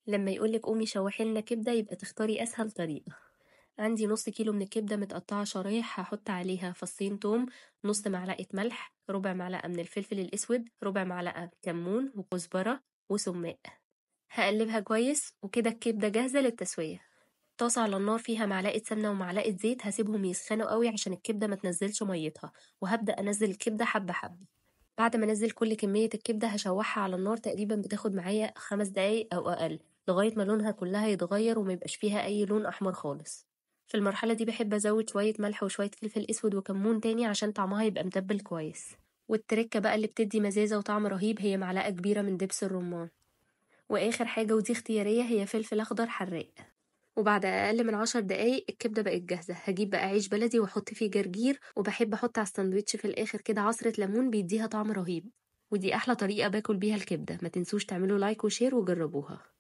لما يقولك قومي شوحي لنا كبدة يبقى تختاري أسهل طريقة. عندي نص كيلو من الكبدة متقطعة شرايح، هحط عليها فصين توم، نص معلقة ملح، ربع معلقة من الفلفل الأسود، ربع معلقة كمون وكزبرة وسماق. هقلبها كويس وكده الكبدة جاهزة للتسوية. طاسة على النار فيها معلقة سمنة ومعلقة زيت، هسيبهم يسخنوا قوي عشان الكبدة ما تنزلش ميتها، وهبدأ أنزل الكبدة حبة حبة. بعد ما انزل كل كمية الكبدة هشوحها على النار تقريبا بتاخد معايا 5 دقايق أو أقل، لغاية ما لونها كلها يتغير وميبقاش فيها أي لون أحمر خالص. في المرحلة دي بحب أزود شوية ملح وشوية فلفل أسود وكمون تاني عشان طعمها يبقى متبل كويس. والتركة بقى اللي بتدي مزازة وطعم رهيب هي معلقة كبيرة من دبس الرمان. وآخر حاجة ودي اختيارية هي فلفل أخضر حراق. وبعد أقل من 10 دقايق الكبدة بقت جاهزة. هجيب بقى عيش بلدي وأحط فيه جرجير، وبحب أحط على الساندوتش في الآخر كده عصرة ليمون بيديها طعم رهيب. ودي أحلى طريقة باكل بيها الكبدة. ما تنسوش تعملوا لايك وشير وجربوها.